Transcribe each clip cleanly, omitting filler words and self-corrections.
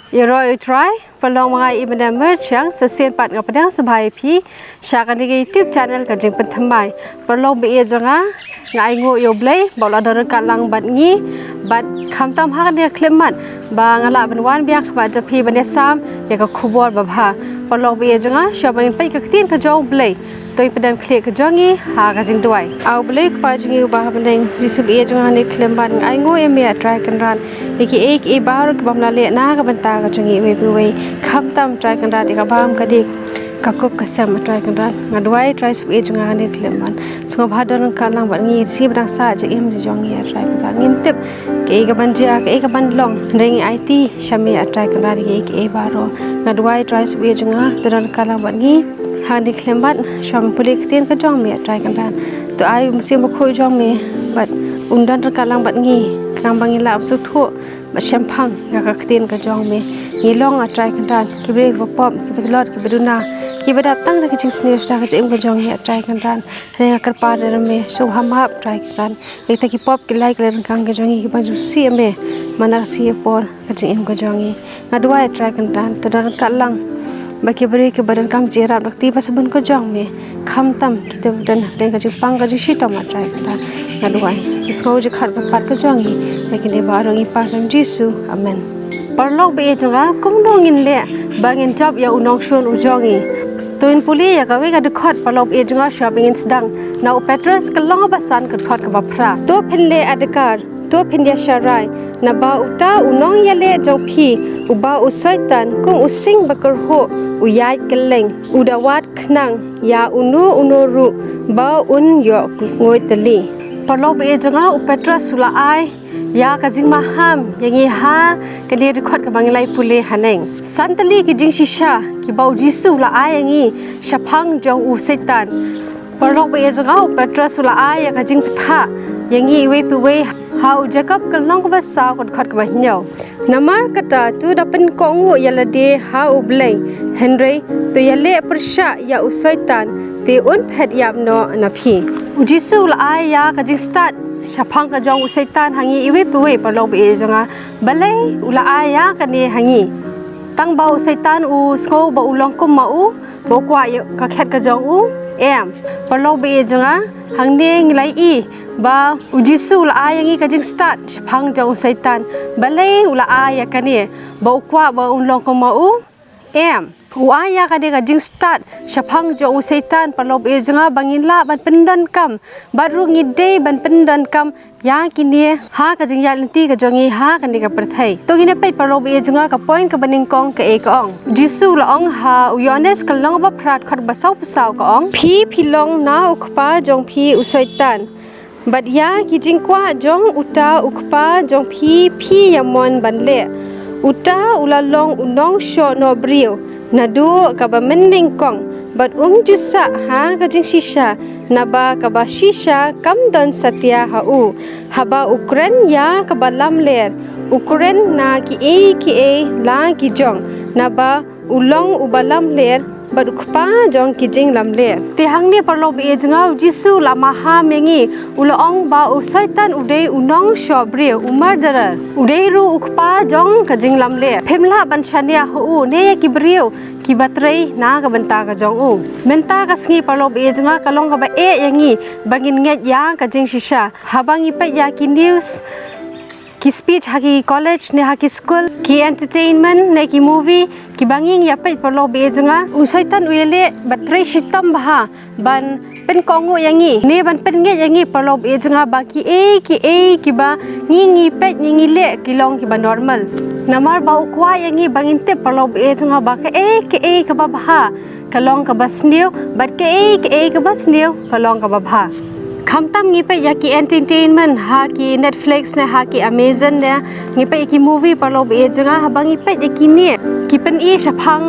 Yero try pelong mga Eminem Myrchiang sesien pat ngapadang sebai pi syakan di YouTube channel kajing pentamai pelong be jonga ngai ngo yo blai bola dar kalang bat ngi bat khamtam ha dia klemat ba ngala benwan biak ba japi bane sam ya ka khubor ba bha pelong be jonga shaphang pai ka tin ka jong blai tôi pedam klik ke jongi ha ka jing duai au blai pa jingi ba bandeng disub e jonga ni klemat ngai ngo e me try kan ran iki e bar ke bamla le na ka banta ka jongi we kham tam try kan ran ka bam ka dik ka kop ka sam try kan ran ngadwai try sub e jonga ni klemat so bhadar ka lang ba ngi si bang sa je em jongi try kan ran ngim tip ke ka banja ke ka ban long ring it shami try kan ran ke e baro ngadwai try sub e jonga taran ka lang ba ngi hani klembat sham pulik tin ka jong me try kan ran to ai musim khoi jong me bat undan ka lang bat ngi kang bangi lap su thu ba shaphang ya ka tin ka jong me ngi long a try kan ran ki bre ko pop ki lot ki beduna ki beda tang ka jing sne sta ka jem ka jong ya try kan ran re ka pa de me so ham hap try kan ran ek ta ki pop ki like len kang ka jong ki ba ju si me mana si por ka jing ka jong ngadwa try kan ran to dan ka lang bagi beri ke badan kam jerat bakti pas bun ko jong me kham tam kita dan ka jipang ka jishita ma try kan ngadwai isko je khat ka pat ka jong hi bagi ne barong i pa kam jisu amen parlok be jonga kum dong in le bangin job ya unong shon u jongi toin puli ya ka we ka de khot parlok e jonga shopping in sedang na petrus ka long ba san ka khot ka ba phra to phinle adkar to phindia sharai na ba uta unong ya le jong phi uba usoitan kung using bakar ho uyai keleng udawat khnang ya unu ru ba un yo ngoi tali parlo be jonga u petra sula ai ya ka jing maham yangi ha ka le record ka banglai pule haneng santali ki jingshisha ki bau jisu la ai yangi shaphang jong u setan parlo be jonga u petra sula ai ya ka jing ptha yangi we pi we how jacob kalong ka ba sa kon khat ka ba nyaw namar kata tu dapen kongu yala de ha ublai henry tu yale persha ya usoitan te un phet yap no na phi ujisu la aya ka jing start shaphang ka jong usaitan hangi iwe pewe parlo be jonga balai ula aya ka ne hangi tang ba usaitan u sko ba ulong kum ma u bo kwa ka khet ka jong u em parlo be jonga hangne nglai i ba ujisu la aya ngi ka jing start shaphang jong usaitan balai ula aya ka ne ba kwa ba ulong kum ma u em uaya ka de ka jing start shaphang jo usaitan parlob e jonga bangin la ban pendan kam baru ngi de ban pendan kam ya kini ha ka jing ya lenti ka jongi ha ka ni ka perthai to gine pe parlob e jonga ka point ka baning kong ka e ka ong jisu la ong ha uyones ka long ba prat khat ba sau pasau ka ong phi long na ukpa jong phi usaitan bat ya ki jing kwa jong uta ukpa jong phi yamon ban le uta ulalong unong sho no brio nadu ka ba mending kong bat jusa ha ka jingshisha naba ka ba shisha kam don satya ha u haba ukren ya ka ba lamler ukren na ki e la ki jong naba ulong ubalam ler bat ukpa jong ki jing lamler ti hangni parlo be jngau jisu lama ha mengi ulong ba usaitan udei unong sho brio umardara udei ru ukpa jong ka jing lamler phemla ban chania hu ne ki brio ki batrai na ka banta ka jong u menta ka sngi parlo be jonga kalong ka ba e yangi bangin nget ya ka jingshisha habangi pe ya ki news ki speech haki college ne haki school ki entertainment ne ki movie ki banging ya pe parlo be jonga usaitan uyele batrai shitam baha ban pen kongo yangi ne ban pen nge yangi parlo be jonga ba ki e ba ngi pe ngi le ki long ki ba normal namar ba ukwa yangi bangin te parlo be jonga ba ka e ka ba bha kalong ka ba snew bat ka e ka ba snew kalong ka ba bha khamtam ngi pe ya ki entertainment ha ki netflix ne ha ki amazon ne ngi pe ki movie parlo be jonga ha bangi pe ki ne ki pen e shaphang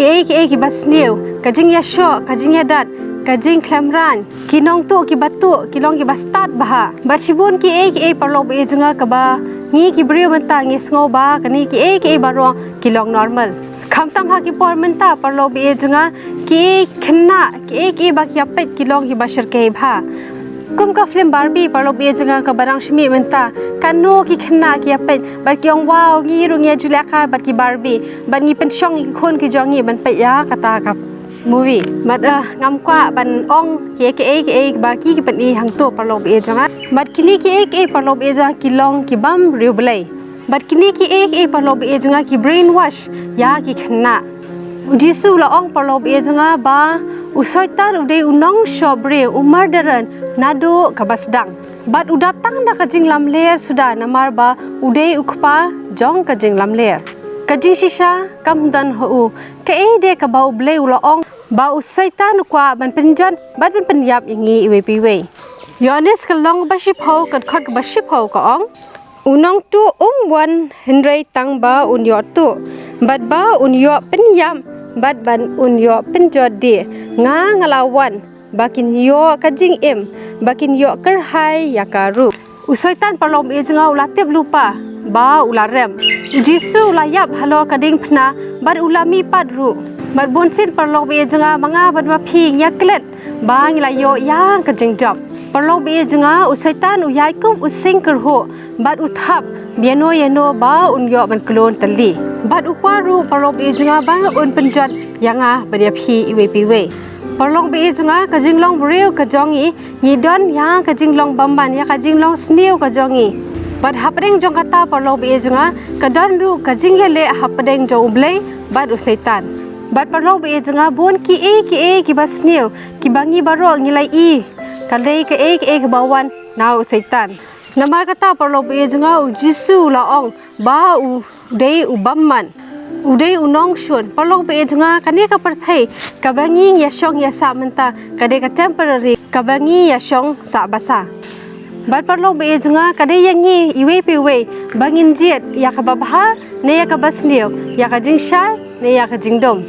ki bas new ka jing ya sho ka jing ya dat ka jing klamran ki nong tu ki batu ki long ki bastat baha bachibun ki e parlo be jonga ka ba ngi ki brio manta ngi sngo ba ka ni ki e baro ki long normal khamtam ha ki por manta parlo be jonga ki khna ki ba ki apet ki long ki bashar ke bha kum ka film Barbie parlo be janga ka barang shmi menta kanu ki khna ki apet bar ki ong wow ngi ru ngi julia ka bar ki Barbie ban ngi pen shong ki khon ki jongi ban pe ya kata ka movie mat ngam kwa ban ong ke ba ki pen i hang to parlo be janga mat kini ki parlo be janga ki long ki bam riu blai bat kini ki parlo be janga ki brainwash ya ki khna Jisu la ong parlo be janga ba usoitan ude unong shobre umardaran nado kabasdang bat udap tang da kajing lamler sudah namar ba ude ukpa jong kajing lamler Jingshisha kamdan ho ke de ka ba ble ula ong ba usoitan kwa ban penjan bat ban penyap ingi iwe piwe yones kalong ba ship ho kat khot ba ship ho ka ong unong tu wan henrei tang ba unyo tu bat ba unyo penyam bat ban unyo penjodi nga ngalawan bakin yo kajing bakin yo kerhai yakaru usoitan palom e janga ulatip lupa ba ularem jisu layap halo kading phna bat ulami padru bat bonsin palom e janga manga bat ma phi yaklet ba ngilayo yang kajing job palom e janga usoitan uyai kum using kerho bat uthap biano yano ba unyo ban klon tali bat ukwaru palom e janga ba un penjat yanga badia phi iwe piwe Parlong be junga kajing long breu kajongi ngidon yang kajing long bamban ya kajing long snew kajongi bat hapdeng jong kata parlong be junga kadan ru kajing le hapdeng jong blai bat usaitan bat parlong be junga bon ki ki bas snew ki bangi baro ngilai i kalei ke bawan na usaitan namar kata parlong be junga jisu la ong ba u dei ubamman Udai unong shun parlong be junga kani ka perthai kabangi ya shong ya sa menta kade ka temporary kabangi ya shong sa basa bat parlong be junga kade yangi iwe piwe bangin jet ya ka babha ne ya ka basneu ya ka jingshai ne ya ka jingdom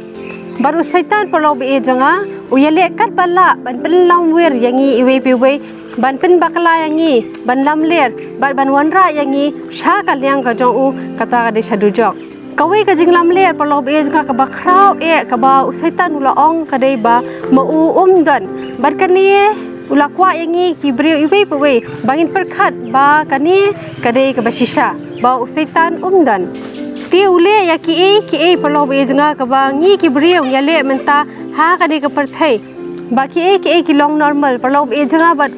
baru setan parlong be junga uyale kat bala ban penlam wer yangi iwe piwe ban pen bakla yangi ban lamler ban wanra yangi sha kalyang ka jong u kata kade shadu jok Kawai ka jinglam ler parlo be janga ka ba khrau ka ba usaitan ula ong ka dei ba mau dan bat kani ula kwa yangi ki breu iwe pewe bangin perkhat ba kani ka dei ka ba shisha ba usaitan dan ti ule ya ki parlo be janga ka ba ngi ki breu ya le menta ha ka dei ka perthai ba ki long normal parlo be janga bat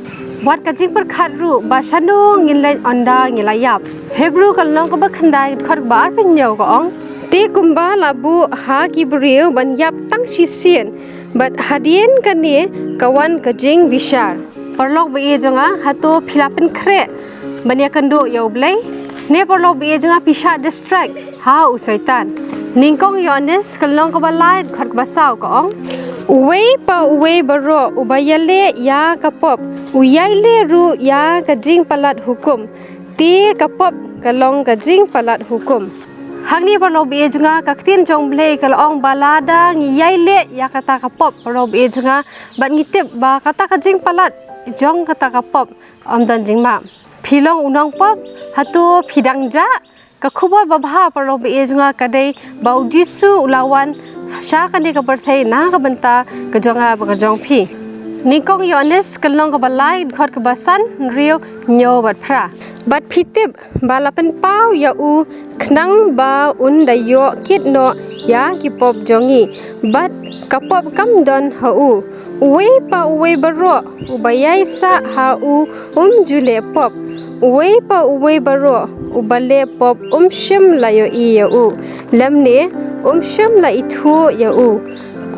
wat ka jing perkhat ru ba shanu ngilai onda ngilayap Hebrew kalong ka ba khandai khot ba pin yo ko ong ti kumba labu ha ki breu ban yap tang shisien bat hadien kani kawan ka jing bishar parlok be jonga hato philapin khre bania kando yo blai ne parlok be jonga pisha distract ha usaitan ningkong yones kalong ka ba light khot ba saw ko ong uwei baro ubayale ya kapop uyaile ru ya ka jing palat hukum ti kapop kalong kajing palat hukum hangni parlo be junga kaktin jong blei kalong balada ngiyai le ya kata kapop parlo be junga bat ngitip ba kata kajing palat jong kata kapop amdan jingma philong unong pop hatu phidang ja ka khuba babha parlo be junga kadai baudisu ulawan sha kani ka berthai na ka banta ka jonga ba ka jong phi Nikong yones kalong ka balai khot ka basan rio nyo bat phra bat phitip balapan pau ya u khnang ba un dayo kit no ya ki pop jongi bat kapop kamdon ha u uwe baro ubayai sa ha u jule pop uwe baro ubale pop shim la yo i ya u lamne shim la ithu ya u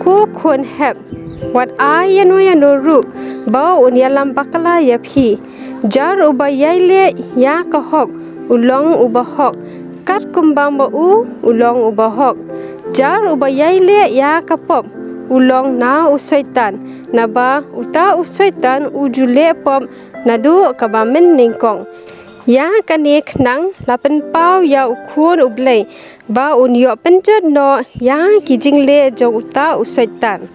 ku khon hep Wat ayano ru ba unyalam bakala ya phi jar ubayai le ya ka hok ulong ubahok kat kumbang ba ulong ubahok jar ubayai le ya ka pop ulong na usaitan na ba uta usaitan ujule pop nadu kabamen ningkong ya kane khnang lapen pau ya ukhon ublei ba unyo penjot no ya kijingle jong uta usaitan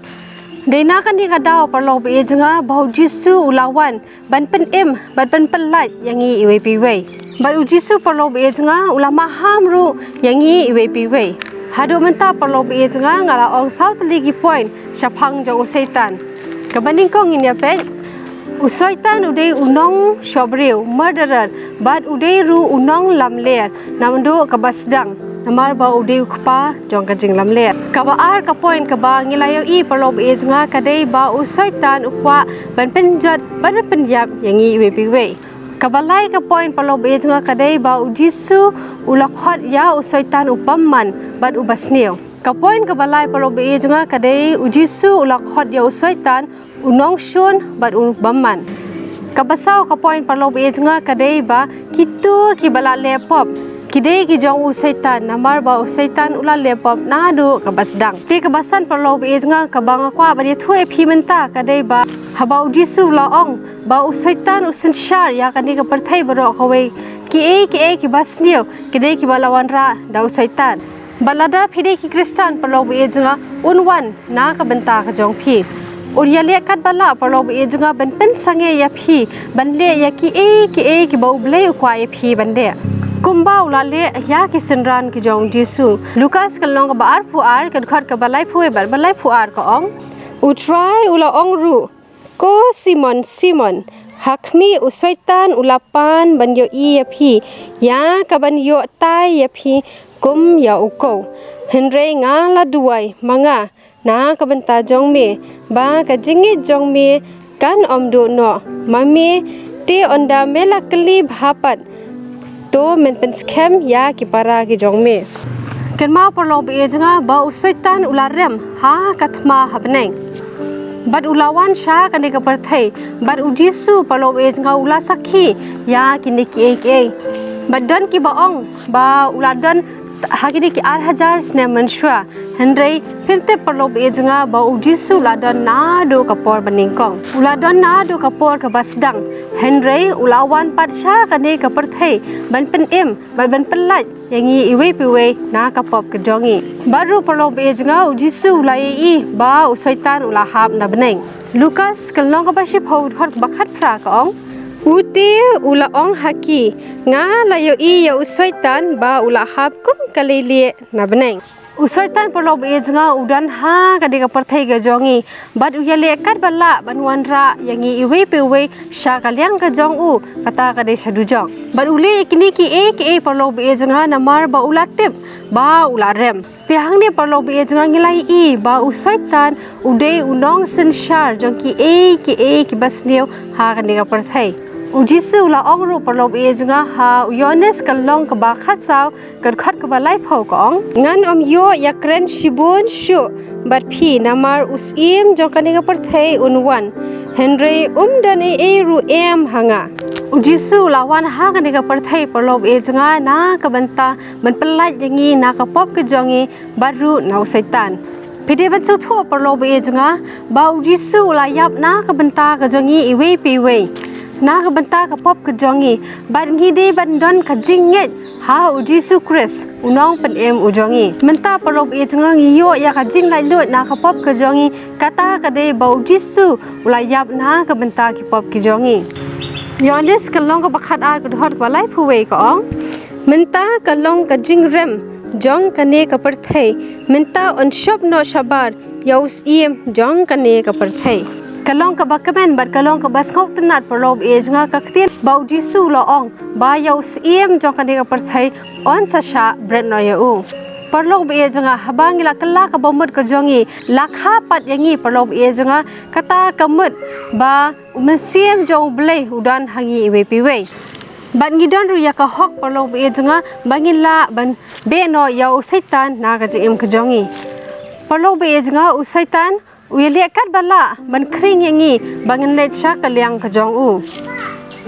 Dena kan ni kadau parlo be jenga bau jisu ulawan ban pen ban pen pelat yangi iwe piwe ban ujisu parlo be jenga ulama hamru yangi iwe piwe hado menta parlo be jenga ngala ong south ligi point shaphang jong setan kabaning kong in ya pe soitan udai unong shobreu murderer bad udai ru unong lamler namdo kabasdang namar ba udai ukpa jong kajing lamler kaba ar ka point kaba ngilayo i parlob age nga kadai ba soitan ukwa ban penjat ban penyap yangi wepiwe kabalai ka point parlob age nga kadai ba ujisu ulakhot ya soitan upamman bad ubasneo ka point kabalai parlob age nga kadai ujisu ulakhot ya soitan unong shun bad ubamman kabasau ka point parlob age nga kadai ba kitu kibala lepop kidai ki jong soitan namar ba soitan ula lepop nadu kabasdang ti kabasan parlob age nga kabanga kwa bani thue phimenta kadai ba habau jisu laong ba soitan usen shar ya kani ka parthai baro kawe ki e ki basnio kidai ki balawan ra da soitan balada phide ki kristan parlob age nga unwan na ka benta ka jong phi Uria le kat bala parlob age nga ban pen sange ya phi ban le ya ki e ki bau ble kwa ya phi ban de kumbau la le ya ki senran ki jong jisu Lucas kalong ka baar pu ar kan khat ka balai phu bar balai pu ar ka ong utrai ula ong ru ko Simon hakmi usoitan ulapan ban yo i ya phi ya ka ban yo tai ya phi kum ya uko henre nga la duai manga na kabenta jong me ba ka jingi jong me kan omdo no mami te onda mela kli bhapat to men pen scam ya ki para ki jong me kan ma parlob e janga ba usoitan ularem ha kathma habneng bad ulawan sha kan ka parthai bad ujisu parlob e janga ula sakhi ya ki e bad dan ki ba ong ba uladan hagini ki 8000 sne manshwa henrei phinte parlob e janga ba ujisu ladan na do kapor baningkong uladan na do kapor ka basdang henrei ulawan patsha kane ka parthai ban pen ban pelat yangi iwe piwe na kapop ka jongi baru parlob e janga ujisu lai i ba usaitan ula hab na beneng Lucas kalong ka ba ship hod khot bakhat phra ka ong uti ula ong haki nga layo i ya usoitan ba ula hab kum kalili na beneng usoitan parlob e janga udan ha kadi ka parthai ga jongi bad uyale kat bala banwan ra yangi iwe pewe sha kalyang ka jong u kata ka de sadu jong bad ule kini ki e parlob e janga namar ba ula tip ba ula rem tiang ni parlob e janga ngilai i ba usoitan ude unong sen shar jong ki e ki basneu ha kadi ka parthai ujisu la ongru parlob e janga ha uyones kalong ka ba khat saw kan khat ka ba lai phau ka ong ngan yo yakren shibun shu bat phi namar usim jokani ka parthai unwan henry dan e ru em hanga ujisu lawan ha kan ka parthai parlob e janga na ka banta ban pelai yangi na ka pop ka jongi baru nau saitan pide ban chu tho parlob e janga ba ujisu la yap na ka banta ka jongi iwe piwe na ka banta ka pop ka jongi ban ngi de ban don ka jinget ha ujisu Chris unong pen ujongi menta parlob e janga ngi yo ya ka jing lai lut na ka pop ka jongi kata ka de ba ujisu ulayap na ka banta ki pop ki jongi yonis kalong ka bakhat ar ka hot ka lai phuwe ka ong menta kalong ka jing rem jong ka ne ka parthai menta on shop no shabar yaus jong ka ne ka parthai kalong ka bakamen bar kalong ka bas ngau tanat parlob e janga ka ktin bau jisu lo ong ba yaus jong ka ne ka parthai on sa sha bread no ya u parlob e janga habangila kala ka bomut ka jongi lakha pat yangi parlob e janga kata kamut ba umsiem jong blai udan hangi we piwe ban ngidon ru ya ka hok parlob e janga bangila ban be no ya usaitan na ka jim ka jongi parlob e janga usaitan uyele kat bala ban khring yangi bangin le cha kalyang ka jong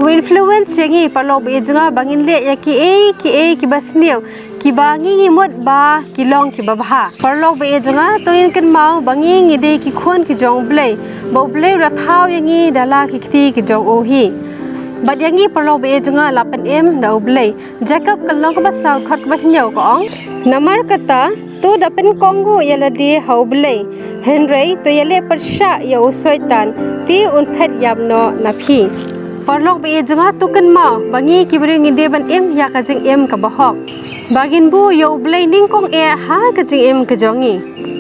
u influence yangi parlob e janga bangin le ya ki e basneu ki bangi ngi mot ba kilong ki babha parlob e janga toin kan mau bangi ngi de ki khon ki jong blai bo blai ra thau yangi dala ki khti ki jong o hi bad yangi parlob e janga lapan da blai jacob kalong ka basau khat ba nyau ko ong namar kata to dapen kongo yala de hau blai henry to yale parsha ya usoitan ti un phet yam no na phi Parlok be junga tukan ma bangi kibri ngide ban em ya ka jing em ka bahok. Bagin bu yo blai ning kong e ha ka jing em ka jongi.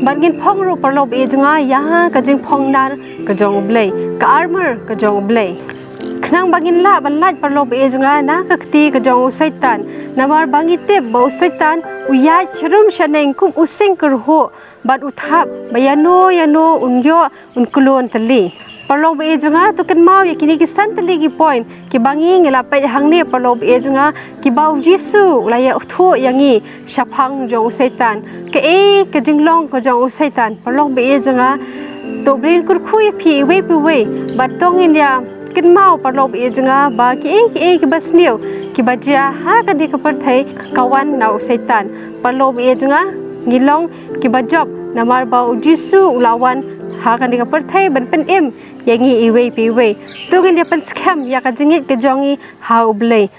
Bagin phong ro parlok be junga ya ka jing phong nar ka jong blai ka armor ka jong blai. Knang bangin la ban laj parlok be junga na ka kti ka jong soitan namar bangi te bo soitan uya chrum shaneng kum using kurho bat uthap bayano unyo unkulon tali. Parlok be junga tukan mau ya kini kisan tali ki point ki bangi ngela pai hangne parlok be junga ki bau jisu laya utho yangi shaphang jong soitan ka jinglong ka jong soitan parlok be junga to brain kur khui phi we bat tong india kin mau parlok be junga ba ki basniu ki bajia ha kan di kapar thai kawan nau soitan parlok be junga ngilong ki bajob namar bau jisu lawan ha kan di kapar thai ban pen em yangi iwe tu kan dia pen scam ya ka jingit ke jongi ha ublei